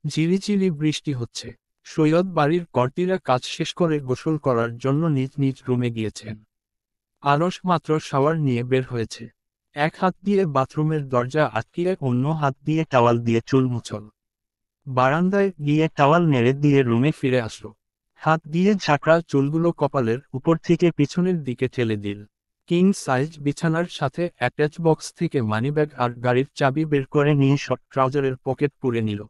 ঝিরিঝিরি বৃষ্টি হচ্ছে। সৈয়দ বাড়ির কর্মীরা কাজ শেষ করে গোসল করার জন্য নিজ নিজ রুমে গিয়েছেন। আরশ মাত্র শাওয়ার নিয়ে বের হয়েছে। এক হাত দিয়ে বাথরুমের দরজা আটকিয়ে অন্য হাত দিয়ে টাওয়াল দিয়ে চুল মুছল। বারান্দায় গিয়ে টাওয়াল নেড়ে দিয়ে রুমে ফিরে আসলো। হাত দিয়ে ঝাঁকড়া চুলগুলো কপালের উপর থেকে পিছনের দিকে ঠেলে দিল। কিং সাইজ বিছানার সাথে অ্যাটাচ বক্স থেকে মানিব্যাগ আর গাড়ির চাবি বের করে নিয়ে শর্ট ট্রাউজারের পকেট পুরে নিল।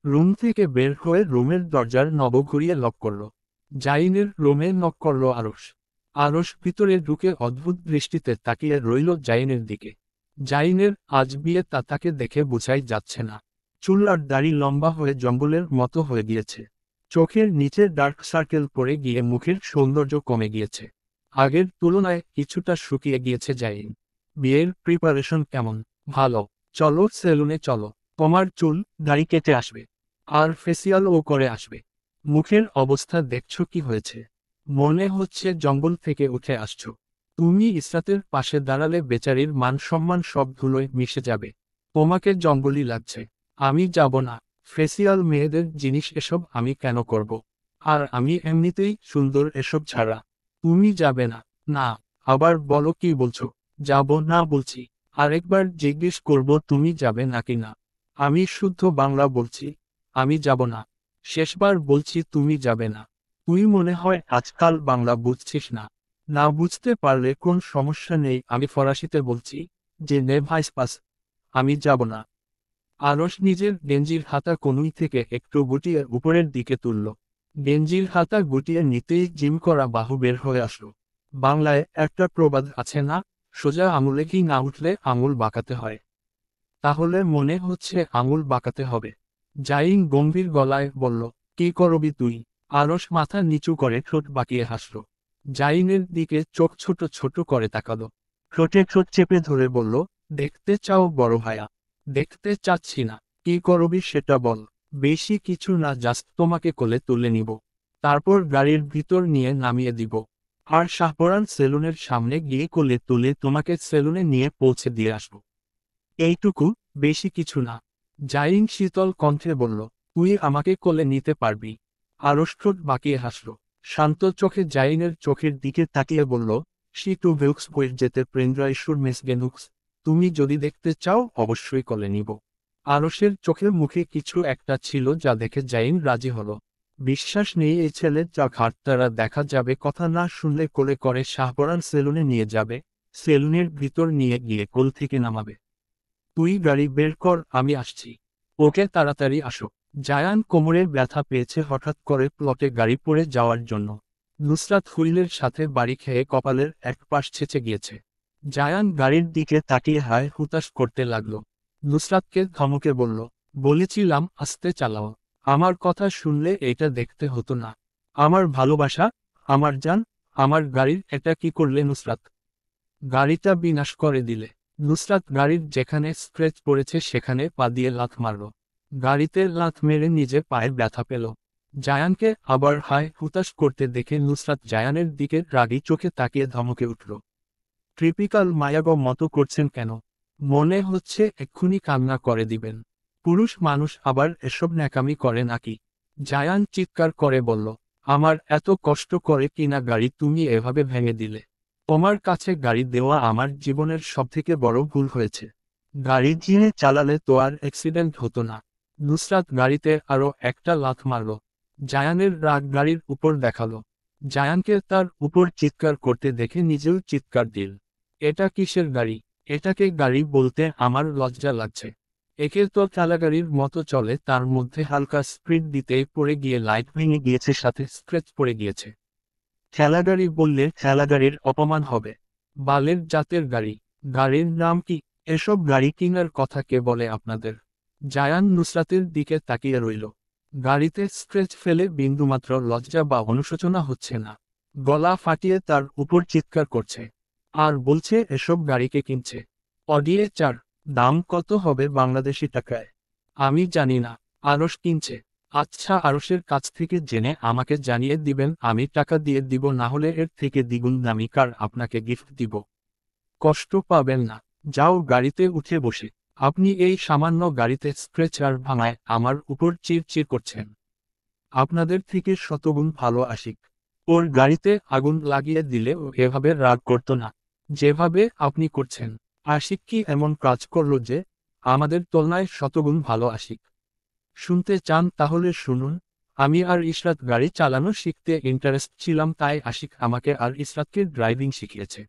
রুম থেকে বের হয়ে রুমের দরজার নব ঘুরিয়ে লক করল। জাইনের রুমে নক করল আরশ। আরশ ভিতরে ঢুকে অদ্ভুত দৃষ্টিতে তাকিয়ে রইল জাইনের দিকে। জাইনের আজ বিয়ে তা তাকে দেখে বোঝাই যাচ্ছে না। চুল আর দাড়ি লম্বা হয়ে জঙ্গলের মতো হয়ে গিয়েছে। চোখের নিচে ডার্ক সার্কেল পড়ে গিয়ে মুখের সৌন্দর্য কমে গিয়েছে। আগের তুলনায় কিছুটা শুকিয়ে গিয়েছে জাইন। বিয়ের প্রিপারেশন কেমন? ভালো। চলো সেলুনে চলো। তোমার চুল দাড়ি কেটে আসবে। আর ফেসিয়ালও করে আসবে। মুখের অবস্থা দেখছো কি হয়েছে? মনে হচ্ছে জঙ্গল থেকে উঠে আসছো। তুমি ইসরাতের পাশে দাঁড়ালে বেচারির মান সম্মান সব ধুলোয় মিশে যাবে। তোমাকে জঙ্গলি লাগছে। আমি যাব না। ফেসিয়াল মেয়েদের জিনিস, এসব আমি কেন করব? আর আমি এমনিতেই সুন্দর এসব ছাড়া। তুমি যাবে না? না। আবার বলো কি বলছো? যাব না বলছি। আরেকবার জিজ্ঞেস করব তুমি যাবে নাকি না। আমি শুদ্ধ বাংলা বলছি। আমি যাব না। শেষবার বলছি তুমি যাবে না। তুই মনে হয় আজকাল বাংলা বুঝছিস না। না বুঝতে পারলে কোন সমস্যা নেই, আমি ফরাসিতে বলছি যে নে ভাইস পাস। আমি যাব না। আরশ নিজের গেঞ্জির হাতা কনুই থেকে একটু গুটিয়ে উপরের দিকে তুলল। গেঞ্জির হাতা গুটিয়ে নিতেই জিম করা বাহু বের হয়ে আসলো। বাংলায় একটা প্রবাদ আছে না, সোজা আঙুলে কি না উঠলে আঙুল বাঁকাতে হয়। তাহলে মনে হচ্ছে আঙুল বাঁকাতে হবে। জাইন গম্ভীর গলায় বলল, কি করবি তুই? আরশ মাথা নিচু করে ঠোঁট বাঁকিয়ে হাসল। জাইনের দিকে চোখ ছোট ছোট করে তাকালো। ঠোঁটে ঠোঁট চেপে ধরে বলল, দেখতে চাও বড় ভায়া? দেখতে চাচ্ছি না। কি করবি সেটা বল। বেশি কিছু না, জাস্ট তোমাকে কোলে তুলে নিব। তারপর গাড়ির ভিতর নিয়ে নামিয়ে দিব। আর শাহপরান সেলুনের সামনে গিয়ে কোলে তুলে তোমাকে সেলুনে নিয়ে পৌঁছে দিয়ে আসব। এইটুকু, বেশি কিছু না। জাইন শীতল কণ্ঠে বলল, তুই আমাকে কোলে নিতে পারবি? আরশ ঠোঁট বাঁকিয়ে হাসল। শান্ত চোখে জাইনের চোখের দিকে তাকিয়ে বলল, শি টু ভেউক্স বইয়ের যেতে প্রেন্দ্রাইশুর মেস গেনুক্স। তুমি যদি দেখতে চাও অবশ্যই কোলে নিব। আরশের চোখে মুখে কিছু একটা ছিল যা দেখে জাইন রাজি হলো। বিশ্বাস নেই এই ছেলে যা ঘাটতারা দেখা যাবে, কথা না শুনলে কোলে করে শাহপরান সেলুনে নিয়ে যাবে, সেলুনের ভিতর নিয়ে গিয়ে কোল থেকে নামাবে। তুই গাড়ি বের কর, আমি আসছি। ওকে, তাড়াতাড়ি আসো। জায়ান কোমরে ব্যথা পেয়েছে হঠাৎ করে প্লটে গাড়ি পড়ে যাওয়ার জন্য। নুসরাত হুইলের সাথে বাড়ি খেয়ে কপালের এক পাশ ছেঁচে গিয়েছে। জায়ান গাড়ির দিকে তাকিয়ে হায় হুতাশ করতে লাগলো। নুসরাতকে ধমকে বলল, বলেছিলাম আস্তে চালাও। আমার কথা শুনলে এটা দেখতে হতো না। আমার ভালোবাসা, আমার জান, আমার গাড়ির এটা কি করলে নুসরাত? গাড়িটা বিনাশ করে দিলে। নুসরাত গাড়ির যেখানে স্ক্র্যাচ পড়েছে সেখানে পা দিয়ে লাথ মারল। গাড়িতে লাথ মেরে নিজে পায়ে ব্যথা পেল। জায়ানকে আবার হায় হুতাশ করতে দেখে নুসরাত জায়ানের দিকে রাগী চোখে তাকিয়ে ধমকে উঠল, ট্রিপিক্যাল মায়াগ মতো করছেন কেন? মনে হচ্ছে এক্ষুনি কান্না করে দিবেন। পুরুষ মানুষ আবার এসব ন্যাকামি করে নাকি? জায়ান চিৎকার করে বলল, আমার এত কষ্ট করে কিনা গাড়ি তুমি এভাবে ভেঙে দিলে। তোমার কাছে গাড়ি দেওয়া আমার জীবনের সবথেকে বড় ভুল হয়েছে। গাড়ি ধীরে চালালে তো আর অ্যাক্সিডেন্ট হতো না। নুসরাত গাড়িতে আরও একটা লাথ মারল। জায়ানের রাগ গাড়ির উপর দেখালো। জায়ানকে তার উপর চিৎকার করতে দেখে নিজেও চিৎকার দিল। এটা কিসের গাড়ি? এটাকে গাড়ি বলতে আমার লজ্জা লাগছে। একে তো ঠেলাগাড়ির মতো চলে, তার মধ্যে হালকা স্পিড দিতেই পড়ে গিয়ে লাইট ভেঙে গিয়েছে, সাথে স্ক্র্যাচ পড়ে গিয়েছে। ঠেলাগাড়ি বললে ঠেলাগাড়ির অপমান হবে। বালের জাতের গাড়ি। গাড়ির নাম কি? এসব গাড়ি কিনার কথা কে বলে আপনাদের? জায়ান নুসরাতের দিকে তাকিয়ে রইল। গাড়িতে স্ক্র্যাচ ফেলে বিন্দুমাত্র লজ্জা বা অনুশোচনা হচ্ছে না। গলা ফাটিয়ে তার উপর চিৎকার করছে। আর বলছে এসব গাড়িকে কিনছে। অডিয়ে 4। দাম কত হবে বাংলাদেশি টাকায়? আমি জানি না। আরশ কিনছে। আচ্ছা, আরশের কাছ থেকে জেনে আমাকে জানিয়ে দিবেন, আমি টাকা দিয়ে দিব, না হলে এর থেকে দ্বিগুণ দামি কার আপনাকে গিফট দিব। কষ্ট পাবেন না। যাও গাড়িতে উঠে বসে। আপনি এই সামান্য গাড়িতে স্ক্র্যাচ আর ভাঙায় আমার উপর চিরচির করছেন। আপনাদের থেকে শতগুণ ভালো আশিক। ওর গাড়িতে আগুন লাগিয়ে দিলে ও এভাবে রাগ করতো না, যেভাবে আপনি করছেন। আশিক কি এমন কাজ করলো যে আমাদের তুলনায় শতগুণ ভালো আশিক? শুনতে চান তাহলে শুনুন। আমি আর ইশরাত গাড়ি চালানো শিখতে ইন্টারেস্ট ছিলাম, তাই আশিক আমাকে আর ইশরাতকে ড্রাইভিং শিখিয়েছে।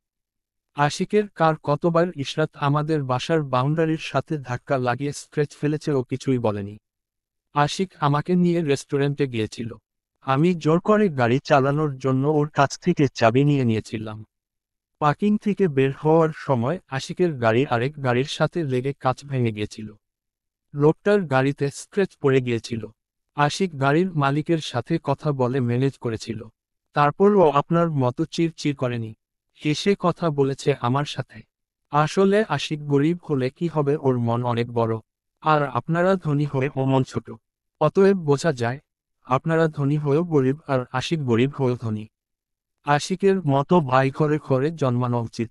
আশিকের কার কতবার ইশরাত আমাদের বাসার বাউন্ডারির সাথে ধাক্কা লাগিয়ে স্ক্র্যাচ ফেলেছে, ও কিছুই বলেনি। আশিক আমাকে নিয়ে রেস্টুরেন্টে গিয়েছিল। আমি জোর করে গাড়ি চালানোর জন্য ওর কাছ থেকে চাবি নিয়ে নিয়েছিলাম। পার্কিং থেকে বের হওয়ার সময় আশিকের গাড়ি আরেক গাড়ির সাথে লেগে কাঁচ ভেঙে গিয়েছিল। লোকটার গাড়িতে স্ক্র্যাচ পড়ে গিয়েছিল। আশিক গাড়ির মালিকের সাথে কথা বলে ম্যানেজ করেছিল। তারপরও আপনার মতো চিরচির করেনি, হেসে কথা বলেছে আমার সাথে। আসলে আশিক গরিব হলে কি হবে, ওর মন অনেক বড়। আর আপনারা ধনী হয়ে ও মন ছোট। অতএব বোঝা যায়, আপনারা ধনী হয়েও গরিব আর আশিক গরিব হয়েও ধনী। আশিকের মতো ভাই ঘরে ঘরে জন্মানো উচিত।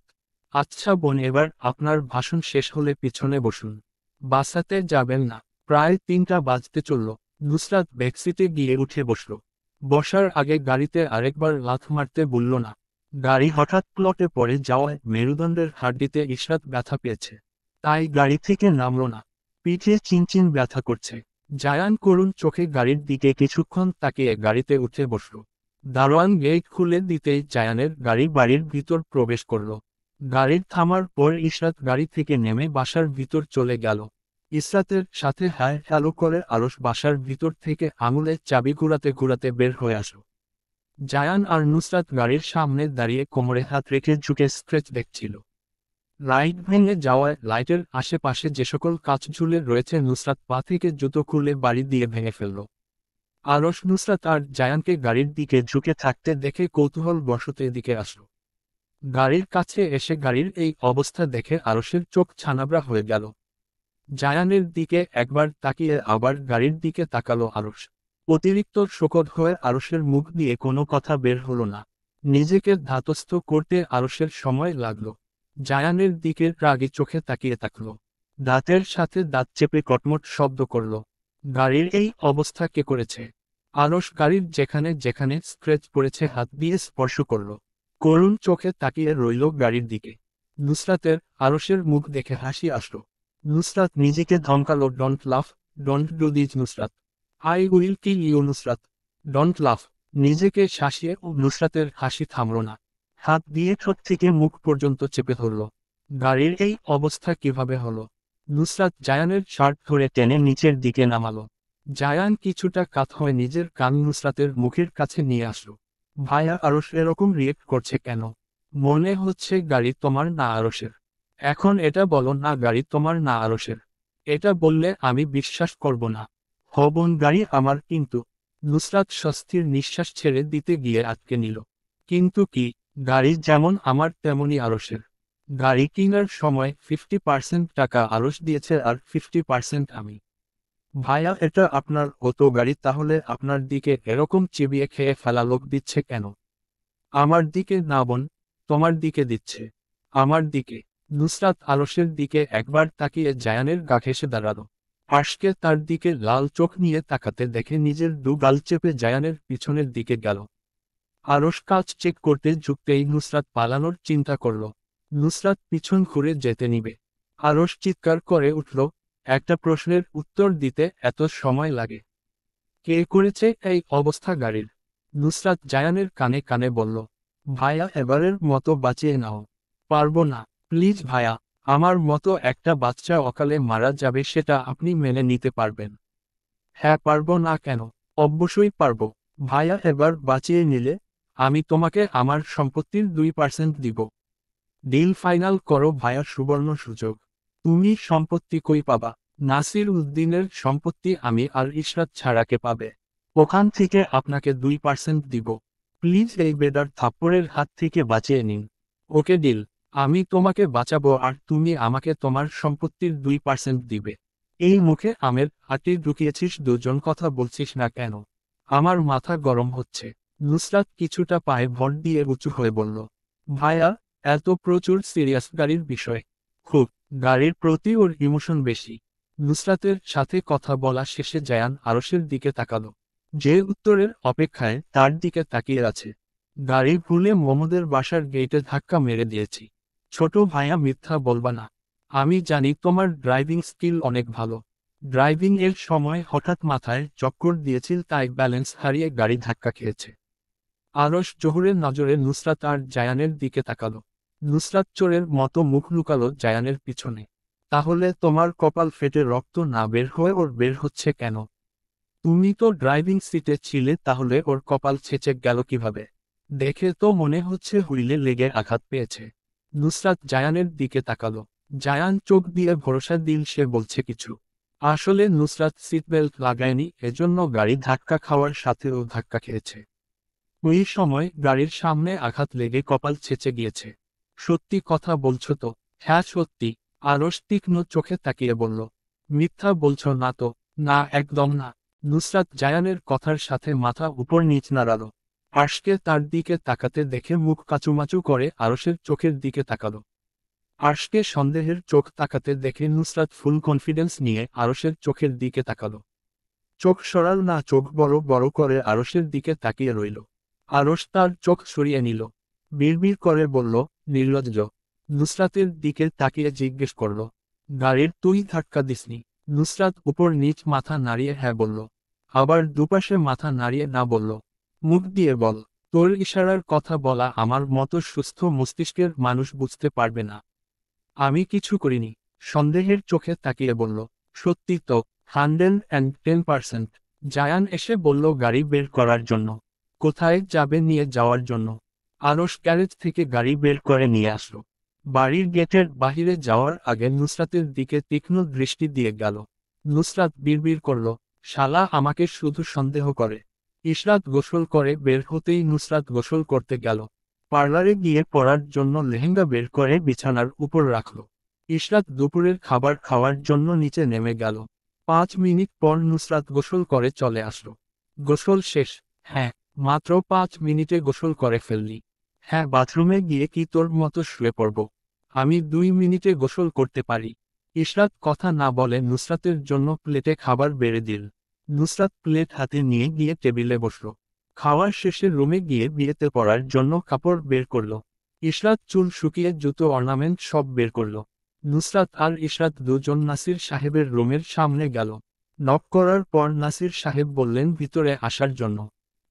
আচ্ছা বোন, এবার আপনার ভাষণ শেষ হলে পিছনে বসুন। বাসাতে যাবেন না। প্রায় 3টা বাজতে চলল। নুসরাত ব্যাকসিটে গিয়ে উঠে বসল। বসার আগে গাড়িতে আরেকবার লাথ মারতে বলল না। গাড়ি হঠাৎ প্লটে পড়ে যাওয়ায় মেরুদণ্ডের হাড্ডিতে ইশরাত ব্যথা পেয়েছে, তাই গাড়ি থেকে নামল না। পিঠে চিনচিন ব্যথা করছে। জায়ান করুণ চোখে গাড়ির দিকে কিছুক্ষণ তাকিয়ে গাড়িতে উঠে বসল। দারোয়ান গেট খুলে দিতেই জায়ানের গাড়ি বাড়ির ভিতর প্রবেশ করল। গাড়ির থামার পর ইশরাত গাড়ি থেকে নেমে বাসার ভিতর চলে গেল। ইশরাতের সাথে হায় হ্যালো করে আরশ বাসার ভিতর থেকে আঙুলে চাবি ঘুরাতে ঘুরাতে বের হয়ে আসলো। জায়ান আর নুসরাত গাড়ির সামনে দাঁড়িয়ে কোমরে হাত রেখে ঝুঁকে স্ক্র্যাচ দেখছিল। লাইট ভেঙে যাওয়ায় লাইটের আশেপাশে যে সকল কাঁচ ঝুলে রয়েছে নুসরাত পা থেকে জুতো খুলে বাড়ি দিয়ে ভেঙে ফেলল। আরশ নুসরাত আর জায়ানকে গাড়ির দিকে ঝুঁকে থাকতে দেখে কৌতূহল বশত এদিকে আসলো। গাড়ির কাছে এসে গাড়ির এই অবস্থা দেখে আরশের চোখ ছানাবড়া হয়ে গেল। জায়ানের দিকে একবার তাকিয়ে আবার গাড়ির দিকে তাকালো আরশ। অতিরিক্ত শোকত হয়ে আরশের মুখ দিয়ে কোনো কথা বের হলো না। নিজেকে ধাতস্থ করতে আরশের সময় লাগলো। জায়ানের দিকে রাগী চোখে তাকিয়ে থাকল। দাঁতের সাথে দাঁত চেপে কটমট শব্দ করল। গাড়ির এই অবস্থা কে করেছে? আরশ গাড়ির যেখানে যেখানে স্ক্র্যাচ পড়েছে হাত দিয়ে স্পর্শ করল। করুণ চোখে তাকিয়ে রইল গাড়ির দিকে। নুসরাতের আরশের মুখ দেখে হাসি আসলো। নুসরাত নিজেকে ধমকালো, don't laugh, don't do this Nusrat, I will kill you Nusrat, don't laugh. নিজেকে শাসিয়ে ও নুসরাতের হাসি থামল না। হাত দিয়ে ঠোঁট থেকে মুখ পর্যন্ত চেপে ধরল। গাড়ির এই অবস্থা কিভাবে হলো? নুসরাত জায়ানের শার্ট ধরে টেনে নিচের দিকে নামালো। জায়ান কিছুটা কাত হয়ে নিজের কান নুসরাতের মুখের কাছে নিয়ে আসলো। ভাইয়া, আরশ এরকম রিয়েক্ট করছে কেন? মনে হচ্ছে গাড়ি তোমার না আরশের। এখন এটা বলো না, গাড়ি তোমার না আরশের। এটা বললে আমি বিশ্বাস করব না। বোন, গাড়ি আমার। কিন্তু নুসরাত স্বস্তির নিঃশ্বাস ছেড়ে দিতে গিয়ে আটকে নিল। কিন্তু কি? গাড়ি যেমন আমার তেমনি আরশের। গাড়ি কেনার সময় 50% টাকা আরশ দিয়েছে আর 50% আমি। ভাইয়া, এটা আপনার হতো গাড়ি, তাহলে আপনার দিকে এরকম চিবিয়ে খেয়ে ফেলা লোক দিচ্ছে কেন? আমার দিকে না বোন, তোমার দিকে দিচ্ছে। আমার দিকে। নুসরাত আরশের দিকে একবার তাকিয়ে জায়ানের গা ঘেঁষে দাঁড়ালো। আরশকে তার দিকে লাল চোখ নিয়ে তাকাতে দেখে নিজের দু গাল চেপে জায়ানের পিছনের দিকে গেল। আরশ কাজ চেক করতে ঝুঁকতেই নুসরাত পালানোর চিন্তা করল। নুসরাত পিছন ঘুরে যেতে নিবে। আরশ চিৎকার করে উঠল, একটা প্রশ্নের উত্তর দিতে এত সময় লাগে? কে করেছে এই অবস্থা গাড়ির? নুসরাত জায়ানের কানে কানে বলল, ভাইয়া, এবারের মতো বাঁচিয়ে নাও। পারবো না, প্লিজ ভাইয়া। আমার মতো একটা বাচ্চা অকালে মারা যাবে, সেটা আপনি মেনে নিতে পারবেন? হ্যাঁ, পারবো না কেন? অবশ্যই পারবো। ভাইয়া, এবার বাঁচিয়ে নিলে আমি তোমাকে আমার সম্পত্তির 2% দিব। ডিল ফাইনাল করো ভাইয়া, সুবর্ণ সুযোগ। তুমি সম্পত্তি কই পাবা? নাসির উদ্দিনের সম্পত্তি আমি আর ইশরাত ছাড়াকে পাবে। ওখান থেকে আপনাকে 2% দিব। প্লিজ এই বেদার থাপ্পড়ের হাত থেকে বাঁচিয়ে নিন। Okay deal. আমি তোমাকে বাঁচাবো আর তুমি আমাকে তোমার সম্পত্তির 2% দিবে। এই মুখে আমের আটি ঢুকিয়েছিস, দুজন কথা বলছিস না কেন? আমার মাথা গরম হচ্ছে। নুসরাত কিছুটা পায়ে ভর দিয়ে উঁচু হয়ে বলল, ভাইয়া, এত প্রচুর সিরিয়াস গাড়ির বিষয়। খুব। গাড়ির প্রতি ওর ইমোশন বেশি। নুসরাতের সাথে কথা বলা শেষে জায়ান আরশের দিকে তাকালো। যে উত্তরের অপেক্ষায় তার দিকে তাকিয়ে আছে। গাড়ি ভুলে মোহাম্মদের বাসার গেটে ধাক্কা মেরে দিয়েছি। ছোট ভাইয়া, মিথ্যা বলবা না। আমি জানি তোমার ড্রাইভিং স্কিল অনেক ভালো। ড্রাইভিং এর সময় হঠাৎ মাথায় চক্কর দিয়েছিল, তাই ব্যালেন্স হারিয়ে গাড়ি ধাক্কা খেয়েছে। আরশ জোহরের নজরে নুসরাত আর জায়ানের দিকে তাকালো। নুসরাত চোরের মতো মুখ লুকালো জায়ানের পিছনে। তাহলে তোমার কপাল ফেটে রক্ত না বের হয়ে ওর বের হচ্ছে কেন? তুমি তো ড্রাইভিং সিটে ছিলে, তাহলে ওর কপাল ছেঁচে গেল কিভাবে? দেখে তো মনে হচ্ছে হুইলে লেগে আঘাত পেয়েছে। নুসরাত জায়ানের দিকে তাকালো। জায়ান চোখ দিয়ে ভরসা দিল সে বলছে কিছু। আসলে নুসরাত সিটবেল্ট লাগায়নি, এজন্য গাড়ি ধাক্কা খাওয়ার সাথেও ধাক্কা খেয়েছে। ওই সময় গাড়ির সামনে আঘাত লেগে কপাল ছেঁচে গিয়েছে। সত্যি কথা বলছো তো? হ্যাঁ সত্যি। আরশ তীক্ষ্ণ চোখে তাকিয়ে বলল। মিথ্যা বলছো না তো? না, একদম না। নুসরাত জায়ানের কথার সাথে মাথা উপর নিচ নাড়ালো। আরশকে তার দিকে তাকাতে দেখে মুখ কাচুমাচু করে আরশের চোখের দিকে তাকালো। আরশকে সন্দেহের চোখ তাকাতে দেখে নুসরাত ফুল কনফিডেন্স নিয়ে আরশের চোখের দিকে তাকালো। চোখ সরাল না, চোখ বড় বড় করে আরশের দিকে তাকিয়ে রইল। আরশ তার চোখ সরিয়ে নিল। বিড়বিড় করে বলল, নির্লজ্জ। নুসরাতের দিকে তাকিয়ে জিজ্ঞেস করল, গাড়ির তুই ধাক্কা দিসনি? নুসরাত উপর নিচ মাথা নাড়িয়ে হ্যাঁ বলল। আবার দুপাশে মাথা নাড়িয়ে না বলল। মুখ দিয়ে বল। তোর ইশারার কথা বলা আমার মতো সুস্থ মস্তিষ্কের মানুষ বুঝতে পারবে না। আমি কিছু করিনি। সন্দেহের চোখে তাকিয়ে বলল, সত্যি তো? 110%। জায়ান এসে বলল গাড়ি বের করার জন্য। কোথায় যাবে? নিয়ে যাওয়ার জন্য। আরশ গ্যারেজ থেকে গাড়ি বের করে নিয়ে আসলো। বাড়ির গেটের বাহিরে যাওয়ার আগে নুসরাতের দিকে তীক্ষ্ণ দৃষ্টি দিয়ে গেল। নুসরাত বিড়বিড় করল, শালা আমাকে শুধু সন্দেহ করে। ইশরাত গোসল করে বের হতেই নুসরাত গোসল করতে গেল। পার্লারে গিয়ে পরার জন্য লেহেঙ্গা বের করে বিছানার উপর রাখল। ইশরাত দুপুরের খাবার খাওয়ার জন্য নিচে নেমে গেল। 5 মিনিট পর নুসরাত গোসল করে চলে আসলো। গোসল শেষ? হ্যাঁ। মাত্র 5 মিনিটে গোসল করে ফেললি? হ্যাঁ, বাথরুমে গিয়ে কি তোর মতো শুয়ে পড়ব? আমি 2 মিনিটে গোসল করতে পারি। ইশরাত কথা না বলে নুসরাতের জন্য প্লেটে খাবার বেড়ে দিল। নুসরাত প্লেট হাতে নিয়ে গিয়ে টেবিলে বসল। খাওয়ার শেষে রুমে গিয়ে বিয়েতে পরার জন্য কাপড় বের করল। ইশরাত চুল শুকিয়ে জুতো অর্নামেন্ট সব বের করল। নুসরাত আর ইশরাত দুজন নাসির সাহেবের রুমের সামনে গেল। নক করার পর নাসির সাহেব বললেন ভিতরে আসার জন্য।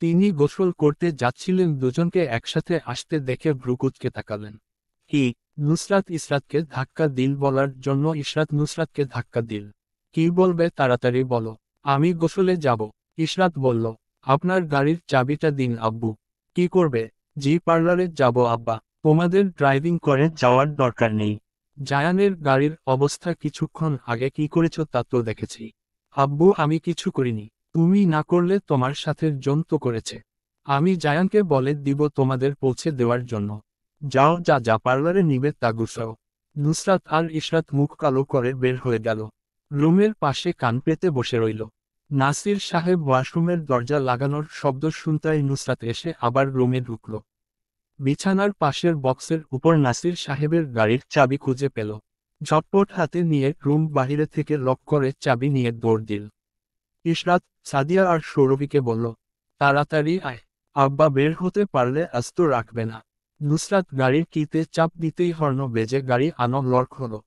তিনি গোসল করতে যাচ্ছিলেন, দুজনকে একসাথে আসতে দেখে ভ্রুকুচকে তাকালেন। কি? নুসরাত ইশরাতকে ধাক্কা দিল বলার জন্য ইশরাত নুসরাতকে ধাক্কা দিল। কি বলবে তাড়াতাড়ি বলো। আমি গোসলে যাব। ইশরাত বলল, আপনার গাড়ির চাবিটা দিন আব্বু। কি করবে? জি, পার্লারে যাব আব্বা। তোমাদের ড্রাইভিং করে যাওয়ার দরকার নেই। জায়ানের গাড়ির অবস্থা কিছুক্ষণ আগে কি করেছ তা তো দেখেছি। আব্বু, আমি কিছু করিনি। তুমি না করলে তোমার সাথে জন তো করেছে। আমি জায়ানকে বলে দিব তোমাদের পৌঁছে দেওয়ার জন্য। যাও, যা যা পার্লারে নিবে তা গুছাও। নুসরাত আর ইশরাত মুখ কালো করে বের হয়ে গেল। রুমের পাশে কান পেতে বসে রইল। নাসির সাহেব ওয়াশরুমের দরজা লাগানোর শব্দ শুনতেই নুসরাত এসে আবার রুমে ঢুকল। বিছানার পাশের বক্সের উপর নাসির সাহেবের গাড়ির চাবি খুঁজে পেল। ঝটপট হাতে নিয়ে রুম বাহিরে থেকে লক করে চাবি নিয়ে দৌড় দিল। ইশরাত সাদিয়া আর সৌরভীকে বলল, তাড়াতাড়ি আয়। আব্বা বের হতে পারলে আস্ত রাখবে না। নুসরাত গাড়ির কিতে চাপ দিতেই হর্ন বেজে গাড়ি আনো লর্ক হলো।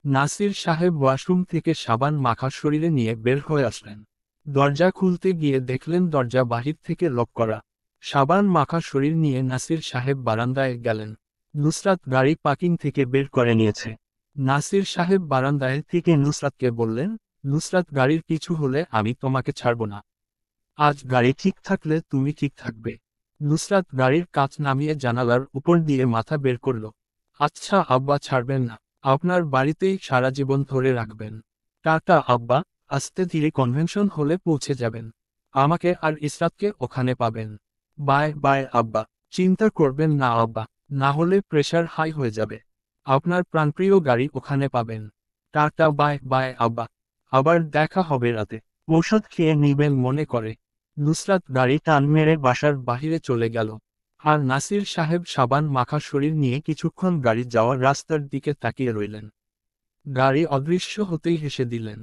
নাসির সাহেব ওয়াশরুম থেকে সাবান মাখা শরীরে নিয়ে বের হয়ে আসলেন। দরজা খুলতে গিয়ে দেখলেন দরজা বাহির থেকে লক করা। সাবান মাখা শরীর নিয়ে নাসির সাহেব বারান্দায় গেলেন। নুসরাত গাড়ি পার্কিং থেকে বের করে নিয়েছে। নাসির সাহেব বারান্দায় থেকে নুসরাতকে বললেন, নুসরাত গাড়ির কিছু হলে আমি তোমাকে ছাড়ব না। আজ গাড়ি ঠিক থাকলে তুমি ঠিক থাকবে। নুসরাত গাড়ির কাঁচ নামিয়ে জানালার উপর দিয়ে মাথা বের করল। আচ্ছা আব্বা, ছাড়বেন না? আপনার বাড়িতেই সারা জীবন ধরে রাখবেন। টাটা আব্বা। আস্তে ধীরে কনভেনশন হলে পৌঁছে যাবেন। আমাকে আর ইসরাতকে ওখানে পাবেন। বাই বাই আব্বা। চিন্তা করবেন না আব্বা, না হলে প্রেশার হাই হয়ে যাবে। আপনার প্রাণপ্রিয় গাড়ি ওখানে পাবেন। টাটা বাই বাই আব্বা। আবার দেখা হবে রাতে। ঔষধ খেয়ে নিবেন মনে করে। নুসরাত গাড়ি টান মেরে বাসার বাহিরে চলে গেল। আর নাসির সাহেব সাবান মাখা শরীর নিয়ে কিছুক্ষণ গাড়ি যাওয়ার রাস্তার দিকে তাকিয়ে রইলেন। গাড়ি অদৃশ্য হতেই হেসে দিলেন।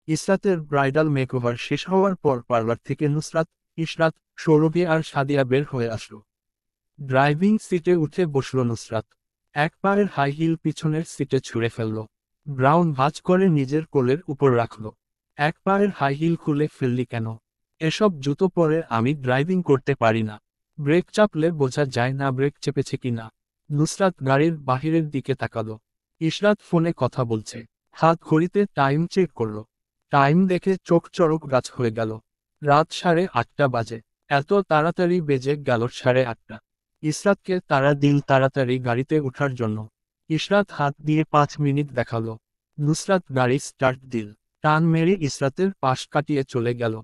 ইসরাতের ব্রাইডাল মেকওভার শেষ হওয়ার পর পার্লার থেকে নুসরাত, ইশরাত, সৌরভী আর সাদিয়া বের হয়ে আসলো। ড্রাইভিং সিটে উঠে বসল নুসরাত। এক পায়ের হাই হিল পিছনের সিটে ছুঁড়ে ফেলল। ব্রাউন ভাঁজ করে নিজের কোলের উপর রাখল। এক পায়ের হাই হিল খুলে ফেললি কেন? এসব জুতো পরে আমি ড্রাইভিং করতে পারি না। ব্রেক চাপলে বোঝা যায় না ব্রেক চেপেছে কিনা। নুসরাত গাড়ির বাহিরের দিকে তাকালো। ইশরাত ফোনে কথা বলছে। হাত ঘড়িতে টাইম চেক করল। টাইম দেখে চোখ চড়ক গাছ হয়ে গেল। রাত 8:30 বাজে। এত তাড়াতাড়ি বেজে গেল 8:30। ইশরাতকে তাড়া দিল তাড়াতাড়ি গাড়িতে ওঠার জন্য। ইশরাত হাত দিয়ে 5 মিনিট দেখালো। নুসরাত গাড়ি স্টার্ট দিল। টান মেরে ইশরাতের পাশ কাটিয়ে চলে গেল।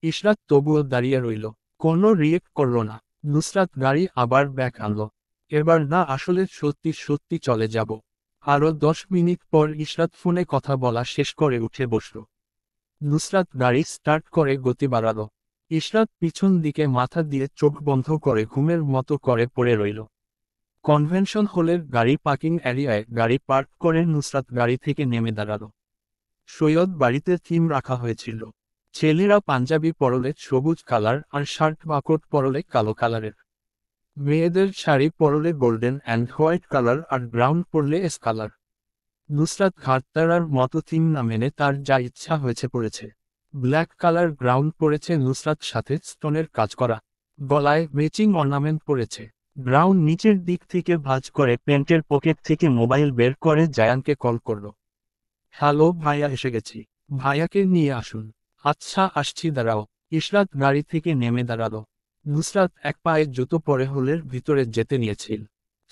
ইশরাত তবুও দাঁড়িয়ে রইল। কোনো রিয়েক্ট করল না। নুসরাত গাড়ি আবার ব্যাক আনল। এবার না আসলে সত্যি সত্যি চলে যাব। আরও 10 মিনিট পর ইশরাত ফোনে কথা বলা শেষ করে উঠে বসল। নুসরাত গাড়ি স্টার্ট করে গতি বাড়ালো। ইশরাত পিছন দিকে মাথা দিয়ে চোখ বন্ধ করে ঘুমের মতো করে পড়ে রইল। কনভেনশন হলের গাড়ি পার্কিং এরিয়ায় গাড়ি পার্ক করে নুসরাত গাড়ি থেকে নেমে দাঁড়ালো। সৈয়দ বাড়িতে থিম রাখা হয়েছিল। ছেলেরা পাঞ্জাবি পরলে সবুজ কালার আর শার্ট বা কোট পরলে কালো কালারের। মেয়েদের শাড়ি পরলে গোল্ডেন অ্যান্ড হোয়াইট কালার আর ব্রাউন পরলে এস কালার। নুসরাত ঘাটতারার মতো থিম না মেনে তার যা ইচ্ছা হয়েছে পড়েছে। ব্ল্যাক কালার গ্রাউন্ড পরেছে নুসরাত, সাথে স্টোনের কাজ করা। গলায় ম্যাচিং অর্নামেন্ট পরেছে। ব্রাউন নিচের দিক থেকে ভাঁজ করে প্যান্টের পকেট থেকে মোবাইল বের করে জায়ানকে কল করল। হ্যালো ভাইয়া, এসে গেছি। ভাইয়াকে নিয়ে আসুন। আচ্ছা আসছি, দাঁড়াও। ইশরাত গাড়ি থেকে নেমে দাঁড়ালো। নুসরাত এক পায়ে জুতো পরে হলের ভিতরে যেতে নিয়েছিল।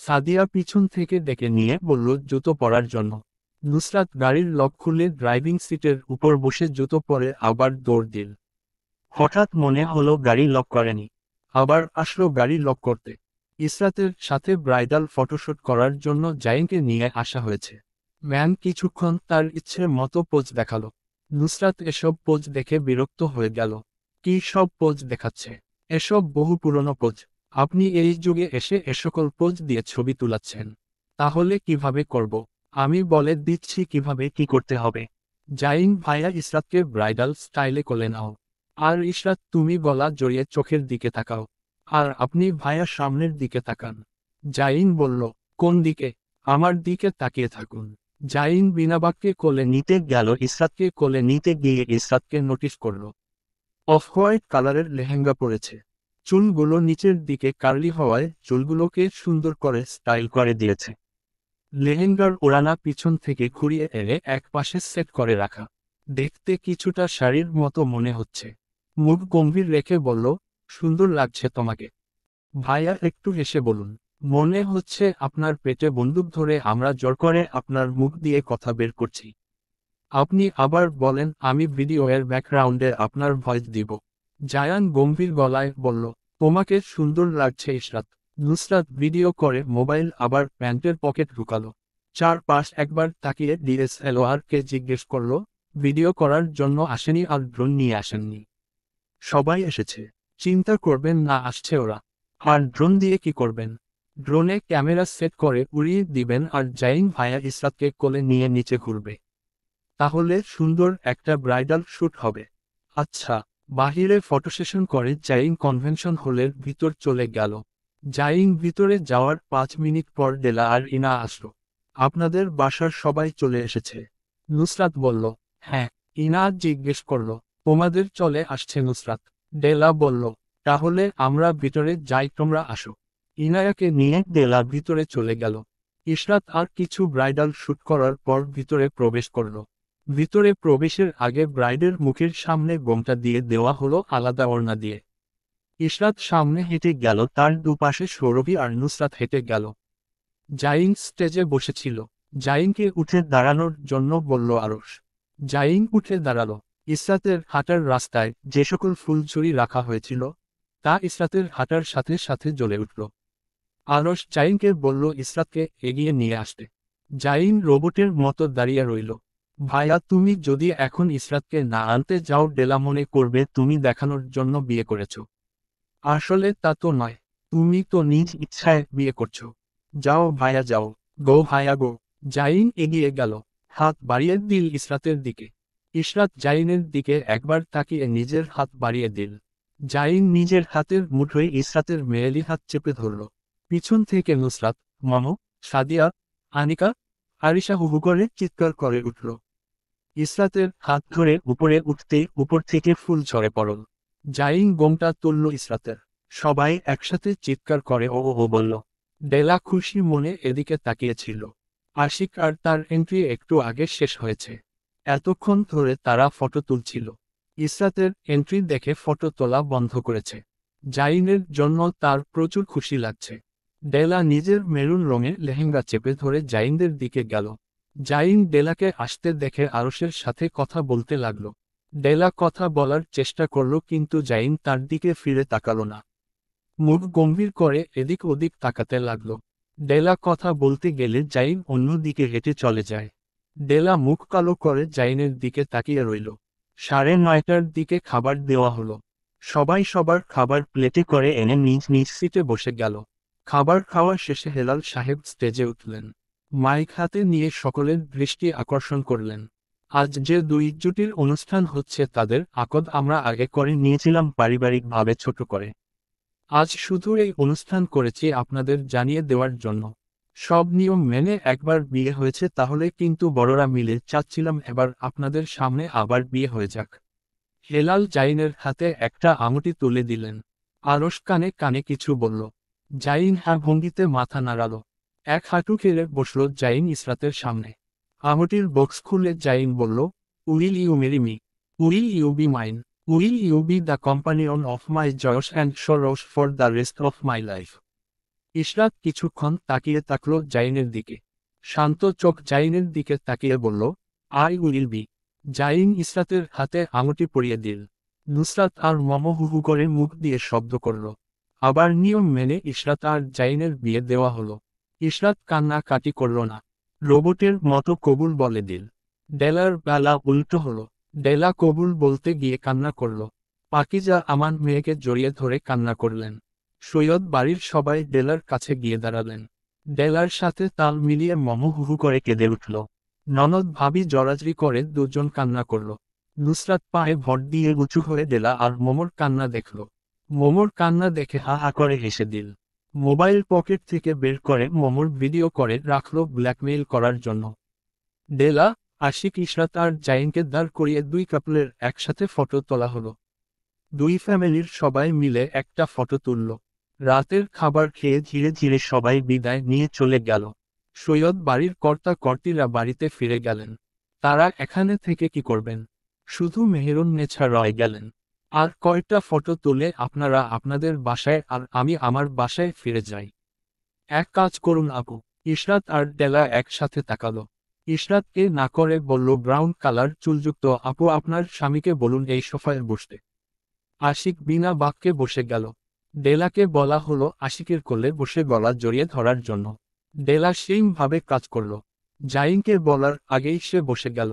সাদিয়া পিছন থেকে ডেকে নিয়ে বলল জুতো পরার জন্য। নুসরাত গাড়ির লক খুলে ড্রাইভিং সিটের উপর বসে জুতো পরে আবার দৌড় দিল। হঠাৎ মনে হলো গাড়ি লক করেনি। আবার আসলো গাড়ি লক করতে। ইসরাতের সাথে ব্রাইডাল ফটোশুট করার জন্য জাইনকে নিয়ে আসা হয়েছে। ম্যান কিছুক্ষণ তার ইচ্ছে মতো পোজ দেখালো। নুসরাত এসব পোজ দেখে বিরক্ত হয়ে গেল। কি সব পোজ দেখাচ্ছে? এসব বহু পুরনো পোজ। আপনি এই যুগে এসে এসকল পোজ দিয়ে ছবি তুলাচ্ছেন? তাহলে কিভাবে করব? আমি বলে দিচ্ছি কিভাবে কি করতে হবে। জাইন ভাইয়া ইশরাতকে ব্রাইডাল স্টাইলে কোলে নাও। আর ইশরাত তুমি গলা জড়িয়ে চোখের দিকে তাকাও। আর আপনি ভাইয়া সামনের দিকে তাকান। জাইন বলল, কোন দিকে? আমার দিকে তাকিয়ে থাকুন। জাইন বিনা বাক্যে কোলে নিতে গেল। ইশরাতকে কোলে নিতে গিয়ে ইশরাতকে নোটিস করল। অফ হোয়াইট কালারের লেহেঙ্গা পরেছে। চুলগুলো নিচের দিকে কার্লি হওয়ায় চুলগুলোকে সুন্দর করে স্টাইল করে দিয়েছে। লেহেঙ্গার ওড়ানা পিছন থেকে ঘুরিয়ে এনে এক পাশে সেট করে রাখা। দেখতে কিছুটা শাড়ির মতো মনে হচ্ছে। মুখ গম্ভীর রেখে বলল, সুন্দর লাগছে তোমাকে। ভাইয়া একটু হেসে বলুন, মনে হচ্ছে আপনার পেটে বন্দুক ধরে আমরা জোর করে আপনার মুখ দিয়ে কথা বের করছি। আপনি আবার বলেন, আমি ভিডিওর ব্যাকগ্রাউন্ডে আপনার ভয়েস দিব। জায়ান গম্ভীর গলায় বলল, তোমাকে সুন্দর লাগছে ইশরাত। নুসরাত ভিডিও করে মোবাইল আবার প্যান্টের পকেট ঢুকালো। চারপাশ একবার তাকিয়ে ডিএসএলআরকে জিজ্ঞেস করল, ভিডিও করার জন্য আসেনি আর ড্রোন নিয়ে আসেননি? সবাই এসেছে। চিন্তা করবেন না, আসছে ওরা। আর ড্রোন দিয়ে কি করবেন? ড্রোনে ক্যামেরা সেট করে উড়িয়ে দিবেন আর জাইন ভাইয়া ইশরাতকে কোলে নিয়ে নিচে ঘুরবে। তাহলে সুন্দর একটা ব্রাইডাল শ্যুট হবে। আচ্ছা। বাহিরে ফটো সেশন করে জাইন কনভেনশন হলের ভিতর চলে গেল। জাইন ভিতরে যাওয়ার 5 মিনিট পর ডেলা আর ইনা আসলো। আপনাদের বাসার সবাই চলে এসেছে? নুসরাত বলল। হ্যাঁ। ইনা জিজ্ঞেস করল, তোমাদের চলে আসছে নুসরাত? ডেলা বলল, তাহলে আমরা ভিতরে যাই, তোমরা আসো। ইনায়াকে নিয়ে ডেলা ভিতরে চলে গেল। ইশরাত আর কিছু ব্রাইডাল শ্যুট করার পর ভিতরে প্রবেশ করল। ভিতরে প্রবেশের আগে ব্রাইডের মুখের সামনে গোমটা দিয়ে দেওয়া হলো আলাদা ওড়না দিয়ে। ইশরাত সামনে হেঁটে গেল, তার দুপাশে সৌরভী আর নুসরাত হেঁটে গেল। জাইন স্টেজে বসেছিল। জাইনকে উঠে দাঁড়ানোর জন্য বলল আরশ। জাইন উঠে দাঁড়ালো। ইশরাতের হাঁটার রাস্তায় যে সকল ফুলঝুরি রাখা হয়েছিল তা ইশরাতের হাঁটার সাথে সাথে জ্বলে উঠল। আরশ জাইনকে বলল ইশরাতকে এগিয়ে নিয়ে আসতে। জাইন রোবটের মতো দাঁড়িয়ে রইল। ভাইয়া, তুমি যদি এখন ইশরাতকে না আনতে যাও ডেলা মনে করবে তুমি দেখানোর জন্য বিয়ে করেছ। আসলে তা তো নয়। তুমি তো নিজ ইচ্ছায় বিয়ে করছো। যাও ভাইয়া যাও, গো ভাইয়া গো। জাইন এগিয়ে গেল, হাত বাড়িয়ে দিল ইসরাতের দিকে। ইসরাত জাইনের দিকে একবার তাকিয়ে নিজের হাত বাড়িয়ে দিল। জাইন নিজের হাতের মুঠোয় ইসরাতের মেয়েলি হাত চেপে ধরল। পিছন থেকে নুসরাত, মামু, সাদিয়া, আনিকা, আরিশা হুহু করে চিৎকার করে উঠল। ইসরাতের হাত ধরে উপরে উঠতেই উপর থেকে ফুল ঝরে পড়ল। জাইন গোমটা তুলল ইসরাতের। সবাই একসাথে চিৎকার করে ও ও বলল। ডেলা খুশি মনে এদিকে তাকিয়েছিল। আশিক আর তার এন্ট্রি একটু আগে শেষ হয়েছে। এতক্ষণ ধরে তারা ফটো তুলছিল। ইসরাতের এন্ট্রি দেখে ফটো তোলা বন্ধ করেছে। জাইনের জন্য তার প্রচুর খুশি লাগছে। ডেলা নিজের মেরুন রঙের লেহেঙ্গা চেপে ধরে জাইনদের দিকে গেল। জাইন ডেলাকে আসতে দেখে আরশের সাথে কথা বলতে লাগল। ডেলা কথা বলার চেষ্টা করল কিন্তু জাইন তার দিকে ফিরে তাকালো না। মুখ গম্ভীর করে এদিক ওদিক তাকাতে লাগল। ডেলা কথা বলতে গেলে জাইন অন্য দিকে হেঁটে চলে যায়। ডেলা মুখ কালো করে জাইনের দিকে তাকিয়ে রইল। 9:30টার দিকে খাবার দেওয়া হলো। সবাই সবার খাবার প্লেটে করে এনে নিজ নিজ সিটে বসে গেল। খাবার খাওয়া শেষে হেলাল সাহেব স্টেজে উঠলেন। মাইক হাতে নিয়ে সকলের দৃষ্টি আকর্ষণ করলেন। আজ যে দুই জুটির অনুষ্ঠান হচ্ছে তাদের আকদ আমরা আগে করে নিয়েছিলাম পারিবারিকভাবে ছোট করে। আজ শুধু এই অনুষ্ঠান করেছি আপনাদের জানিয়ে দেওয়ার জন্য। সব নিয়ম মেনে একবার বিয়ে হয়েছে তাহলে কিন্তু বড়রা মিলে চাচ্ছিলাম এবার আপনাদের সামনে আবার বিয়ে হয়ে যাক। হেলাল জাইনের হাতে একটা আঙুটি তুলে দিলেন। আরশ কানে কানে কিছু বলল। জাইন হ্যাঁ ভঙ্গিতে মাথা নাড়াল। এক হাঁটু খেলে বসল জাইন ইসরাতের সামনে। আঙুটির বক্স খুলে জাইন বলল, will you marry me? Will you be mine? Will you be the companion of my joys and sorrows for the rest of my life? Ishrat কিছুক্ষণ তাকিয়ে তাকল জাইনের দিকে। শান্ত চোখ জাইনের দিকে তাকিয়ে বলল, আই উইল বি। জাইন ইসরাতের হাতে আঙুটি পরিয়ে দিল। নুসরাত আর মম হুহু করে মুখ দিয়ে শব্দ করল। আবার নিয়ম মেনে ইশরাত আর জাইনের বিয়ে দেওয়া হলো। ইশরাত কান্না কাটি করল না। রোবটের মতো কবুল বলে দিল। ডেলার বেলা উল্টো হলো। ডেলা কবুল বলতে গিয়ে কান্না করল। পাকিজা আমান মেয়েকে জড়িয়ে ধরে কান্না করলেন। সৈয়দ বাড়ির সবাই ডেলার কাছে গিয়ে দাঁড়ালেন। ডেলার সাথে তাল মিলিয়ে মম হুহু করে কেঁদে উঠল। ননদ ভাবি জড়াজড়ি করে দুজন কান্না করল। নুসরাত পায়ে ভর দিয়ে উঁচু হয়ে ডেলা আর মোমোর কান্না দেখল। মোমোর কান্না দেখে হা হা করে হেসে দিল। মোবাইল পকেট থেকে বের করে মোমোর ভিডিও করে রাখল ব্ল্যাকমেইল করার জন্য। ডেলা, আশিক ইশরাত আর জাইনকে দাঁড় করিয়ে দুই কাপলের একসাথে ফটো তোলা হলো। দুই ফ্যামিলির সবাই মিলে একটা ফটো তুলল। রাতের খাবার খেয়ে ধীরে ধীরে সবাই বিদায় নিয়ে চলে গেল। সৈয়দ বাড়ির কর্তা কর্তিরা বাড়িতে ফিরে গেলেন। তারা এখানে থেকে কি করবেন? শুধু মেহেরুন্নেছা রয়ে গেলেন। আর কয়টা ফটো তুলে আপনারা আপনাদের বাসায় আর আমি আমার বাসায় ফিরে যাই। এক কাজ করুন আপু। ইশরাত আর ডেলা একসাথে তাকালো। ইশরাতকে না করে বলল, ব্রাউন কালার চুলযুক্ত আপু আপনার স্বামীকে বলুন এই সোফায় বসতে। আশিক বিনা বাক্যে বসে গেল। ডেলাকে বলা হলো আশিকের কোলে বসে গলা জড়িয়ে ধরার জন্য। ডেলা সেইভাবে কাজ করল। জাইনকে বলার আগেই সে বসে গেল।